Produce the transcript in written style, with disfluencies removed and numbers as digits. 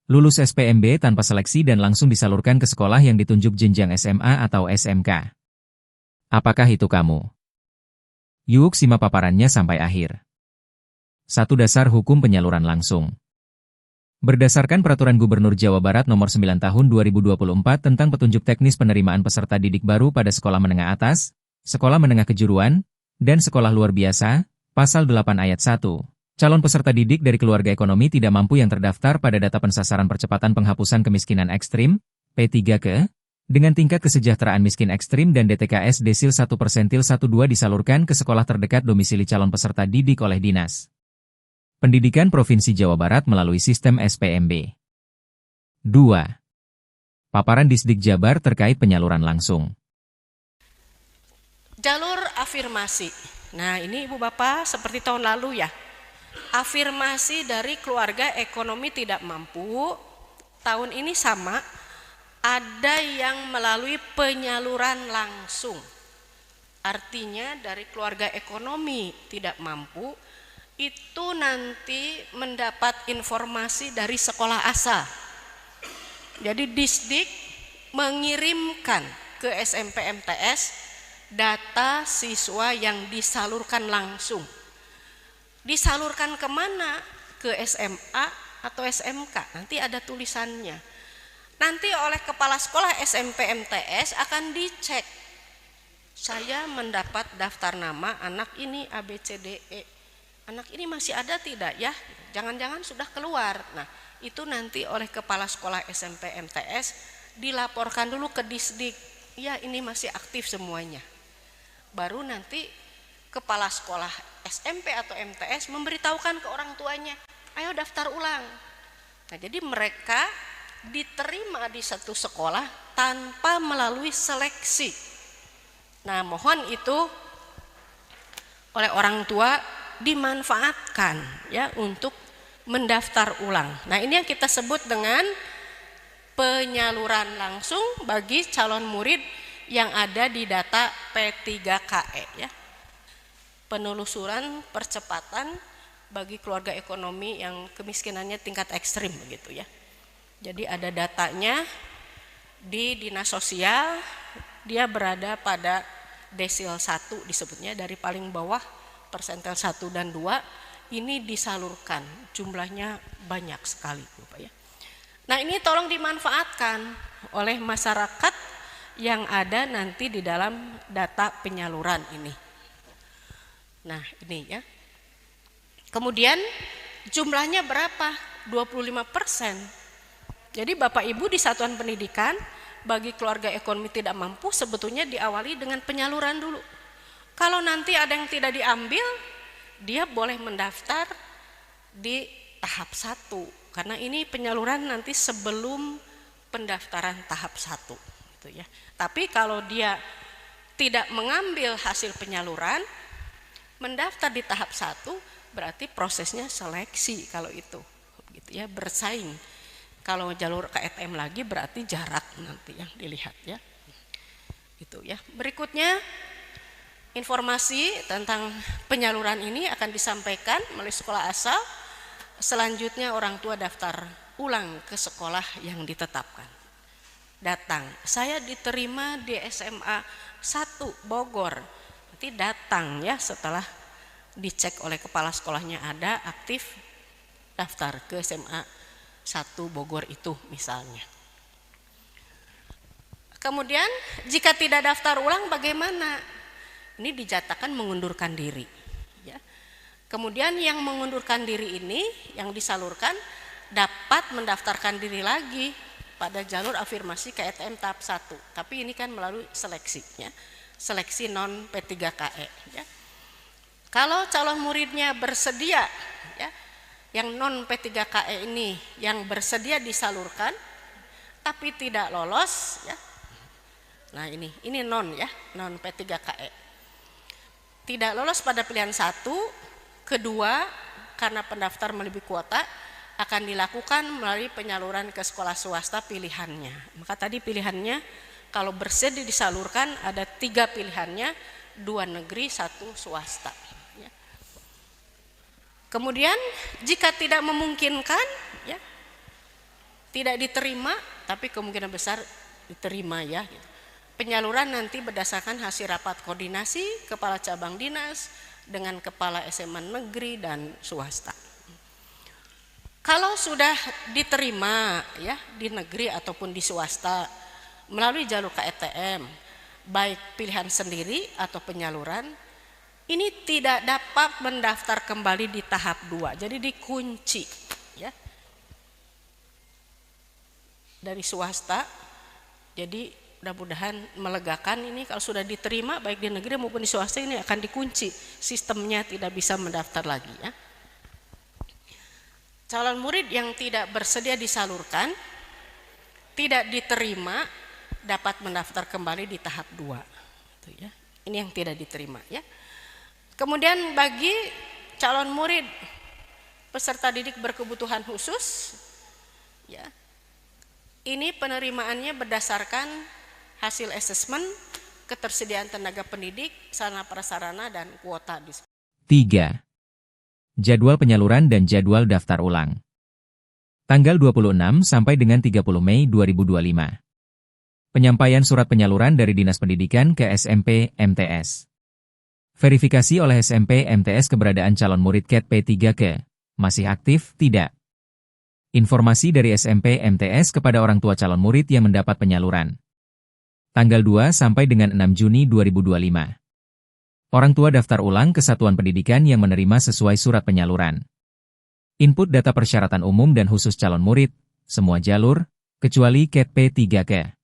Lulus SPMB tanpa seleksi dan langsung disalurkan ke sekolah yang ditunjuk jenjang SMA atau SMK. Apakah itu kamu? Yuk simak paparannya sampai akhir. 1. Dasar hukum penyaluran langsung. Berdasarkan Peraturan Gubernur Jawa Barat Nomor 9 Tahun 2024 tentang petunjuk teknis penerimaan peserta didik baru pada sekolah menengah atas, sekolah menengah kejuruan, dan sekolah luar biasa, Pasal 8 Ayat 1. Calon peserta didik dari keluarga ekonomi tidak mampu yang terdaftar pada data pensasaran percepatan penghapusan kemiskinan ekstrim, P3K, dengan tingkat kesejahteraan miskin ekstrim dan DTKS desil 1%12 disalurkan ke sekolah terdekat domisili calon peserta didik oleh Dinas Pendidikan Provinsi Jawa Barat melalui sistem SPMB. 2. Paparan Disdik Jabar terkait penyaluran langsung. Jalur afirmasi. Nah, ini Ibu Bapak seperti tahun lalu ya. Afirmasi dari keluarga ekonomi tidak mampu. Tahun ini sama, ada yang melalui penyaluran langsung. Artinya dari keluarga ekonomi tidak mampu, itu nanti mendapat informasi dari sekolah asal. Jadi Disdik mengirimkan ke SMP MTS data siswa yang disalurkan langsung. Disalurkan kemana? Ke SMA atau SMK, nanti ada tulisannya. Nanti oleh kepala sekolah SMP MTS akan dicek. Saya mendapat daftar nama anak ini ABCDE. Anak ini masih ada tidak ya? Jangan-jangan sudah keluar. Nah, itu nanti oleh kepala sekolah SMP MTS dilaporkan dulu ke Disdik. Ya, ini masih aktif semuanya. Baru nanti kepala sekolah SMP atau MTS memberitahukan ke orang tuanya, ayo daftar ulang. Nah, jadi mereka diterima di satu sekolah tanpa melalui seleksi. Nah, mohon itu oleh orang tua dimanfaatkan ya untuk mendaftar ulang. Nah, ini yang kita sebut dengan penyaluran langsung bagi calon murid yang ada di data P3KE ya. Penelusuran percepatan bagi keluarga ekonomi yang kemiskinannya tingkat ekstrim begitu ya. Jadi ada datanya di Dinas Sosial, dia berada pada desil 1 disebutnya, dari paling bawah persentil 1 dan 2 ini disalurkan, jumlahnya banyak sekali Bapak ya. Nah, ini tolong dimanfaatkan oleh masyarakat yang ada nanti di dalam data penyaluran ini. Nah, ini ya. Kemudian jumlahnya berapa? 25%. Jadi Bapak Ibu di satuan pendidikan bagi keluarga ekonomi tidak mampu sebetulnya diawali dengan penyaluran dulu. Kalau nanti ada yang tidak diambil, dia boleh mendaftar di tahap 1. Karena ini penyaluran nanti sebelum pendaftaran tahap 1 gitu ya. Tapi kalau dia tidak mengambil hasil penyaluran, mendaftar di tahap 1 berarti prosesnya seleksi kalau itu gitu ya, bersaing. Kalau jalur KTM lagi berarti jarak nanti yang dilihat ya. Gitu ya. Berikutnya informasi tentang penyaluran ini akan disampaikan melalui sekolah asal. Selanjutnya orang tua daftar ulang ke sekolah yang ditetapkan. Datang, saya diterima di SMA 1 Bogor. Nanti datang ya setelah dicek oleh kepala sekolahnya ada aktif, daftar ke SMA 1 Bogor itu misalnya. Kemudian jika tidak daftar ulang bagaimana? Ini dijatakan mengundurkan diri ya. Kemudian yang mengundurkan diri ini yang disalurkan dapat mendaftarkan diri lagi pada jalur afirmasi KTM tahap 1. Tapi ini kan melalui seleksi ya. Seleksi non P3KE ya. Kalau calon muridnya bersedia ya, yang non P3KE ini yang bersedia disalurkan tapi tidak lolos ya. Nah, ini non ya, non P3KE. Tidak lolos pada pilihan 1, kedua karena pendaftar melebihi kuota akan dilakukan melalui penyaluran ke sekolah swasta pilihannya. Maka tadi pilihannya kalau bersedia disalurkan ada 3 pilihannya, 2 negeri, 1 swasta. Ya. Kemudian jika tidak memungkinkan, ya, tidak diterima, tapi kemungkinan besar diterima ya. Penyaluran nanti berdasarkan hasil rapat koordinasi kepala cabang dinas dengan kepala SMA negeri dan swasta. Kalau sudah diterima ya di negeri ataupun di swasta melalui jalur KETM, baik pilihan sendiri atau penyaluran, ini tidak dapat mendaftar kembali di tahap 2. Jadi dikunci ya. Dari swasta. Jadi mudah-mudahan melegakan ini kalau sudah diterima baik di negeri maupun di swasta ini akan dikunci. Sistemnya tidak bisa mendaftar lagi ya. Calon murid yang tidak bersedia disalurkan, tidak diterima, dapat mendaftar kembali di tahap 2. Itu ya. Ini yang tidak diterima ya. Kemudian bagi calon murid peserta didik berkebutuhan khusus, ya, ini penerimaannya berdasarkan hasil asesmen, ketersediaan tenaga pendidik, sarana prasarana dan kuota. 3. Jadwal penyaluran dan jadwal daftar ulang. Tanggal 26 sampai dengan 30 Mei 2025. Penyampaian surat penyaluran dari Dinas Pendidikan ke SMP MTS. Verifikasi oleh SMP MTS keberadaan calon murid KET P3K. Masih aktif? Tidak. Informasi dari SMP MTS kepada orang tua calon murid yang mendapat penyaluran. Tanggal 2 sampai dengan 6 Juni 2025. Orang tua daftar ulang ke satuan pendidikan yang menerima sesuai surat penyaluran. Input data persyaratan umum dan khusus calon murid, semua jalur, kecuali KET P3K.